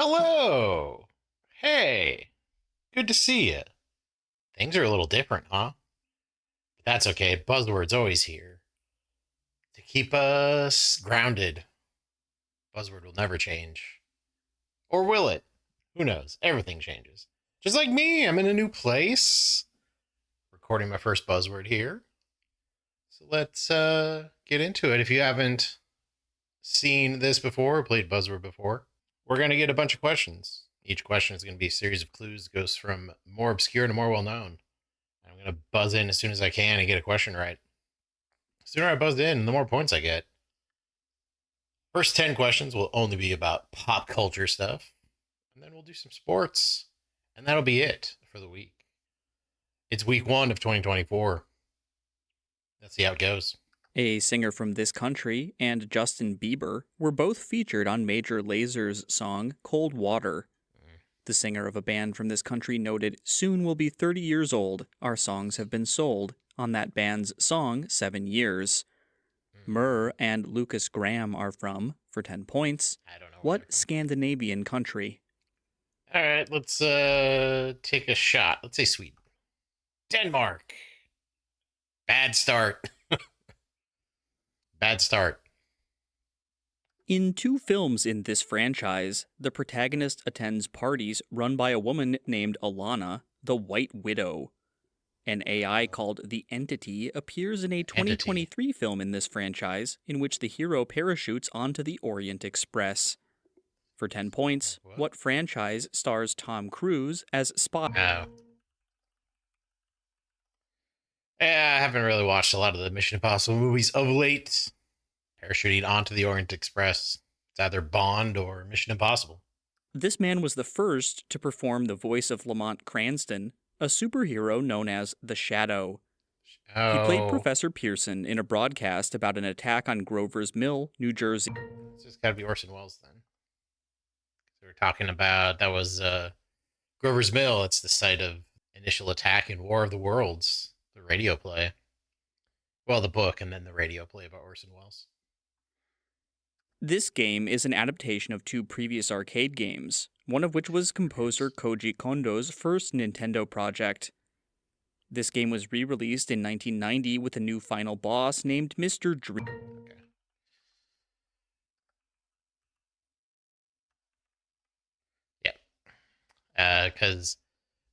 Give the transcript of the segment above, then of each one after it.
Hello. Hey. Good to see you. Things are a little different, huh? But that's okay. Buzzword's always here to keep us grounded. Buzzword will never change. Or will it? Who knows? Everything changes. Just like me, I'm in a new place. Recording my first Buzzword here. So let's get into it. If you haven't seen this before or played Buzzword before, we're going to get a bunch of questions. Each question is going to be a series of clues, goes from more obscure to more well known. I'm going to buzz in as soon as I can and get a question right. The sooner I buzz in, the more points I get. First 10 questions will only be about pop culture stuff, and then we'll do some sports, and that'll be it for the week. It's week 1 of 2024. Let's see how it goes. A singer from this country and Justin Bieber were both featured on Major Laser's song Cold Water. The singer of a band from this country noted, "Soon we'll be 30 years old. Our songs have been sold." On that band's song, 7 Years. Murr and Lucas Graham are from, for 10 points. I don't know. What Scandinavian country? All right, let's take a shot. Let's say Sweden. Denmark. Bad start. Bad start. In 2 films in this franchise, the protagonist attends parties run by a woman named Alana, the White Widow. An AI called The Entity appears in a 2023 film in this franchise in which the hero parachutes onto the Orient Express. For 10 points, what franchise stars Tom Cruise as Spot? Oh. Yeah, I haven't really watched a lot of the Mission Impossible movies of late. Parachuting onto the Orient Express. It's either Bond or Mission Impossible. This man was the first to perform the voice of Lamont Cranston, a superhero known as the Shadow. Oh. He played Professor Pearson in a broadcast about an attack on Grover's Mill, New Jersey. It's just gotta be Orson Welles then. So we're talking about, that was Grover's Mill. It's the site of initial attack in War of the Worlds, the radio play. Well, the book and then the radio play about Orson Welles. This game is an adaptation of 2 previous arcade games, one of which was composer Koji Kondo's first Nintendo project. This game was re-released in 1990 with a new final boss named Mr. Dream. Okay. Yeah. Because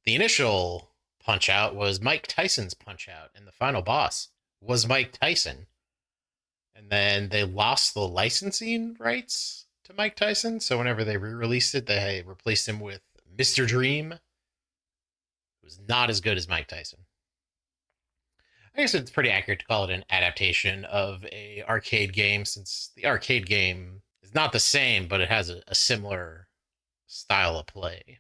the initial Punch-Out was Mike Tyson's Punch-Out, and the final boss was Mike Tyson. And then they lost the licensing rights to Mike Tyson, so whenever they re-released it, they replaced him with Mr. Dream, who was not as good as Mike Tyson. I guess it's pretty accurate to call it an adaptation of a arcade game, since the arcade game is not the same, but it has a similar style of play.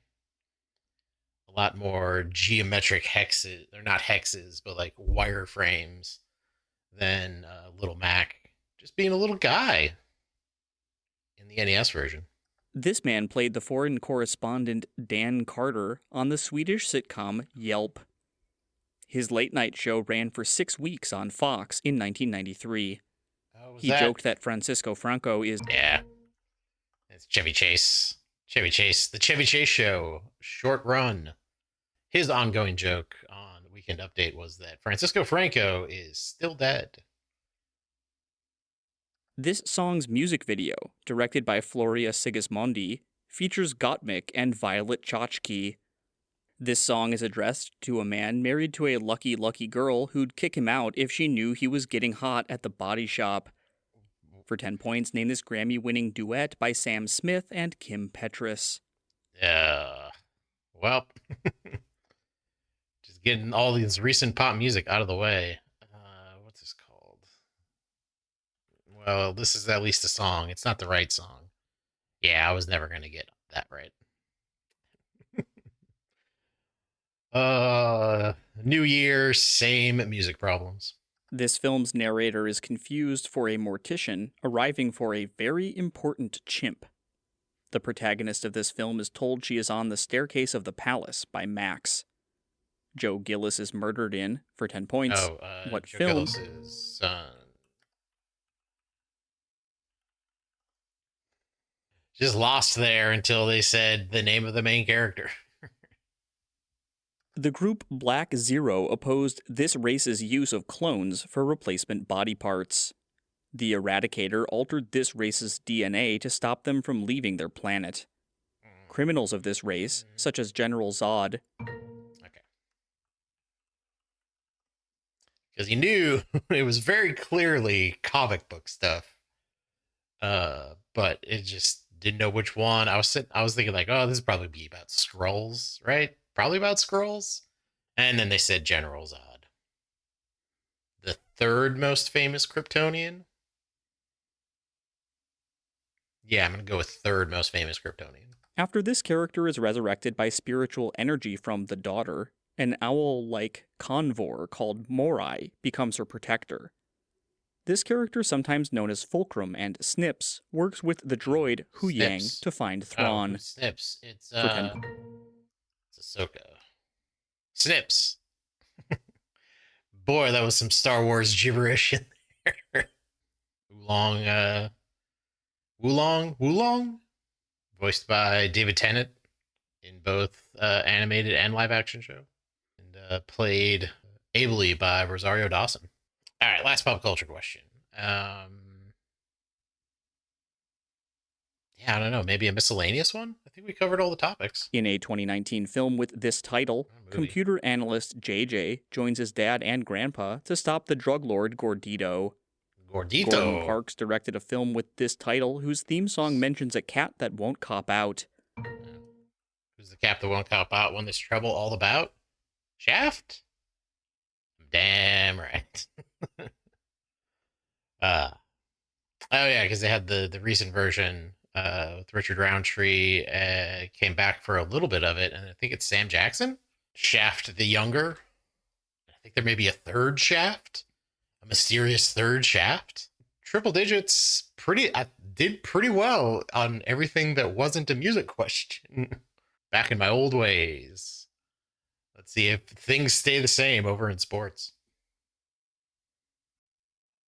A lot more geometric hexes, they're not hexes, but like wireframes than Little Mac just being a little guy in the NES version. This man played the foreign correspondent Dan Carter on the Swedish sitcom Yelp. His late-night show ran for 6 weeks on Fox in 1993. He joked that Francisco Franco is... Yeah. It's Chevy Chase. Chevy Chase. The Chevy Chase Show. Short run. His ongoing joke on the Weekend Update was that Francisco Franco is still dead. This song's music video, directed by Floria Sigismondi, features Gottmik and Violet Chachki. This song is addressed to a man married to a lucky, lucky girl who'd kick him out if she knew he was getting hot at the body shop. For 10 points, name this Grammy-winning duet by Sam Smith and Kim Petras. Well, just getting all these recent pop music out of the way. What's this called? Well, this is at least a song. It's not the right song. Yeah, I was never going to get that right. New Year, same music problems. This film's narrator is confused for a mortician arriving for a very important chimp. The protagonist of this film is told she is on the staircase of the palace by Max. Joe Gillis is murdered in, for 10 points. What Joe film? Gillis's son. Just lost there until they said the name of the main character. The group Black Zero opposed this race's use of clones for replacement body parts. The Eradicator altered this race's DNA to stop them from leaving their planet. Criminals of this race, such as General Zod, Okay. Because you knew it was very clearly comic book stuff. But it just didn't know which one. I was thinking like, oh, this would probably be about Skrulls, right? Probably about Skrulls. And then they said General Zod. The third most famous Kryptonian. Yeah, I'm gonna go with third most famous Kryptonian. after this character is resurrected by spiritual energy from the daughter, an owl-like convor called Morai becomes her protector. This character, sometimes known as Fulcrum and Snips, works with the droid Hu Yang Snips. to find Oh, Thrawn. Snips. It's For 10 it's Ahsoka. Snips. Boy, that was some Star Wars gibberish in there. Wulong, voiced by David Tennant in both animated and live action show, and played ably by Rosario Dawson. All right, last pop culture question. Yeah, I don't know. Maybe a miscellaneous one? I think we covered all the topics. In a 2019 film with this title, computer analyst JJ joins his dad and grandpa to stop the drug lord Gordito. Gordon Parks directed a film with this title whose theme song mentions a cat that won't cop out. Who's the cat that won't cop out when there's trouble all about? Shaft? Damn right. Oh yeah, because they had the recent version with Richard Roundtree. Came back for a little bit of it, and I think it's Sam Jackson, Shaft the younger. I think there may be a third Shaft, a mysterious third Shaft. Triple digits, I did pretty well on everything that wasn't a music question. Back in my old ways. Let's see if things stay the same over in sports.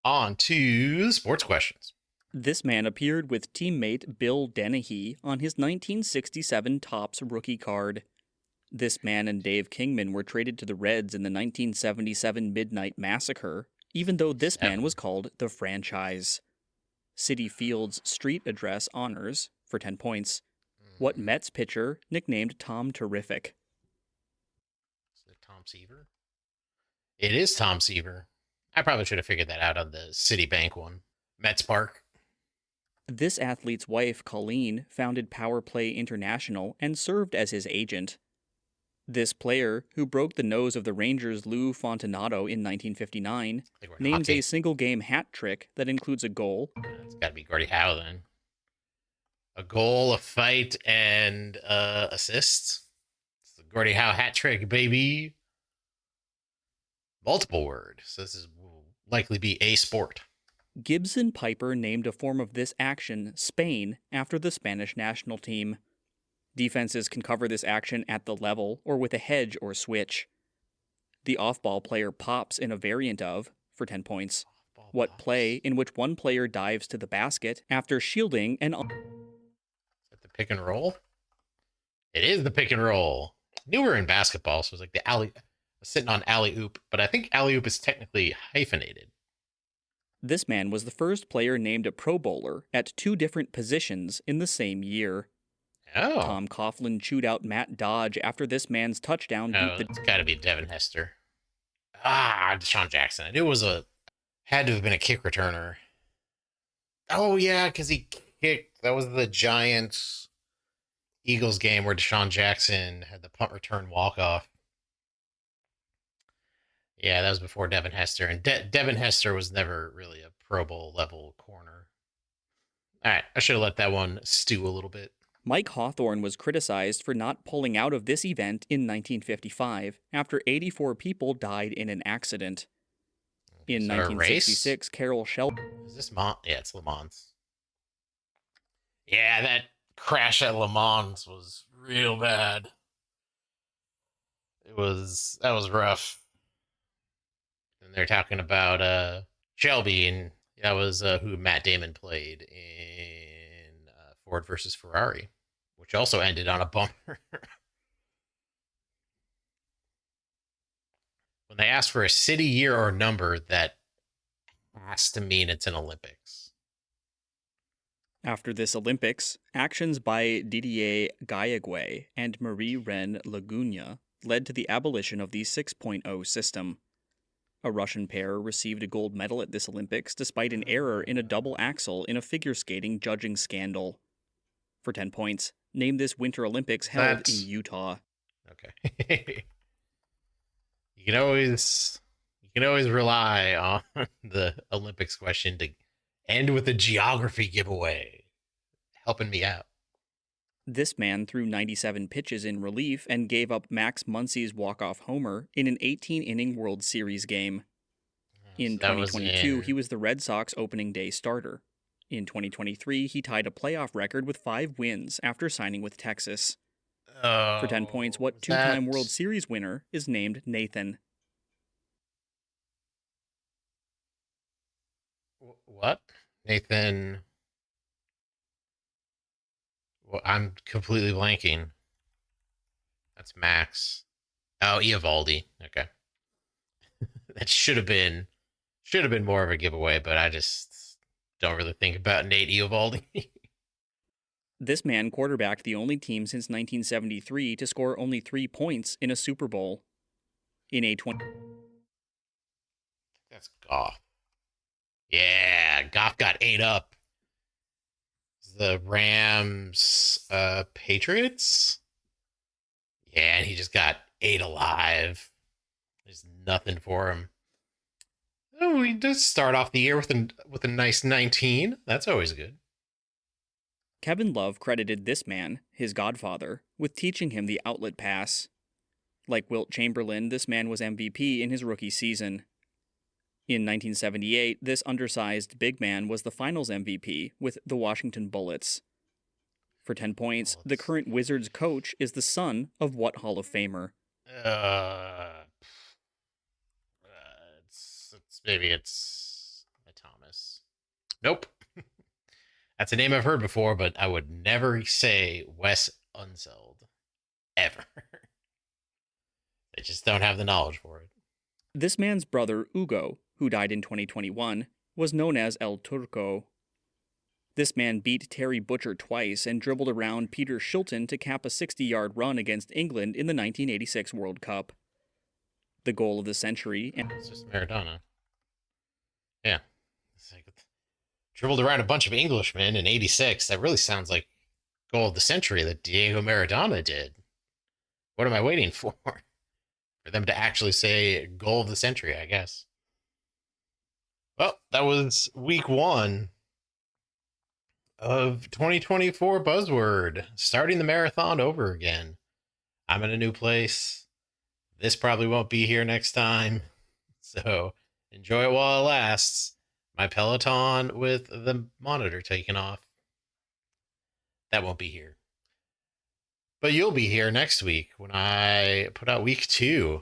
On to sports questions. This man appeared with teammate Bill Dennehy on his 1967 Topps rookie card. This man and Dave Kingman were traded to the Reds in the 1977 Midnight Massacre, even though this man was called the franchise. Citi Field's street address honors, for 10 points, what Mets pitcher nicknamed Tom Terrific? Is it Tom Seaver? It is Tom Seaver. I probably should have figured that out on the Citibank one. Mets Park. This athlete's wife, Colleen, founded Power Play International and served as his agent. This player, who broke the nose of the Rangers' Lou Fontinato in 1959, names a single-game hat trick that includes a goal. It's got to be Gordie Howe, then. A goal, a fight, and assists. It's the Gordie Howe hat trick, baby. Multiple word. So this will likely be a sport. Gibson Piper named a form of this action Spain after the Spanish national team. Defenses can cover this action at the level or with a hedge or switch. The off-ball player pops in a variant of, for 10 points, what play in which one player dives to the basket after shielding an... Is that the pick and roll? It is the pick and roll. I knew we were in basketball, so it was like the alley... I was sitting on alley-oop, but I think alley-oop is technically hyphenated. This man was the first player named a Pro Bowler at 2 different positions in the same year. Oh. Tom Coughlin chewed out Matt Dodge after this man's touchdown beat the... It's got to be Devin Hester. Deshaun Jackson. I knew it had to have been a kick returner. Oh, yeah, because he kicked. That was the Giants-Eagles game where Deshaun Jackson had the punt return walk-off. Yeah, that was before Devin Hester. And Devin Hester was never really a Pro Bowl level corner. All right, I should have let that one stew a little bit. Mike Hawthorne was criticized for not pulling out of this event in 1955 after 84 people died in an accident. In 1966, Carroll Shelby... Is this Yeah, it's Le Mans. Yeah, that crash at Le Mans was real bad. That was rough. And they're talking about Shelby, and that was who Matt Damon played in Ford versus Ferrari, which also ended on a bummer. When they ask for a city, year, or number, that has to mean it's an Olympics. After this Olympics, actions by Didier Gaillaguet and Marie-Reine Laguna led to the abolition of the 6.0 system. A Russian pair received a gold medal at this Olympics despite an error in a double axel in a figure skating judging scandal. For 10 points, name this Winter Olympics held in Utah. Okay. you can always rely on the Olympics question to end with a geography giveaway. Helping me out. This man threw 97 pitches in relief and gave up Max Muncy's walk-off homer in an 18-inning World Series game. In 2022, he was the Red Sox opening day starter. In 2023, he tied a playoff record with 5 wins after signing with Texas. For 10 points, what two-time World Series winner is named Nathan? What? Nathan... Well, I'm completely blanking. That's Max. Oh, Eovaldi. Okay. That should have been more of a giveaway, but I just don't really think about Nate Eovaldi. This man quarterbacked the only team since 1973 to score only 3 points in a Super Bowl. In a That's Goff. Yeah, Goff got 8 up. The Rams, Patriots. Yeah, and he just got 8 alive. There's nothing for him. Oh, he does start off the year with a nice 19. That's always good. Kevin Love credited this man, his godfather, with teaching him the outlet pass. Like Wilt Chamberlain, this man was MVP in his rookie season. In 1978, this undersized big man was the finals MVP with the Washington Bullets. For 10 points, the current Wizards coach is the son of what Hall of Famer? It's Thomas. Nope. That's a name I've heard before, but I would never say Wes Unseld. Ever. They just don't have the knowledge for it. This man's brother, Ugo, who died in 2021, was known as El Turco. This man beat Terry Butcher twice and dribbled around Peter Shilton to cap a 60-yard run against England in the 1986 World Cup. The goal of the century... It's just Maradona. Yeah. It's like, dribbled around a bunch of Englishmen in 86. That really sounds like goal of the century that Diego Maradona did. What am I waiting for? For them to actually say goal of the century, I guess. Well, that was week 1 of 2024 Buzzword. Starting the marathon over again. I'm in a new place. This probably won't be here next time. So enjoy it while it lasts. My Peloton with the monitor taken off. That won't be here. But you'll be here next week when I put out week 2.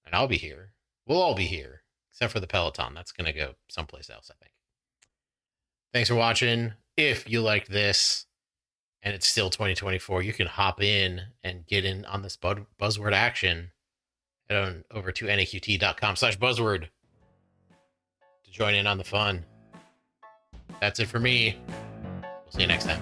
And I'll be here. We'll all be here. Except for the Peloton. That's going to go someplace else, I think. Thanks for watching. If you like this, and it's still 2024, you can hop in and get in on this Buzzword action. Head on over to naqt.com/buzzword to join in on the fun. That's it for me. We'll see you next time.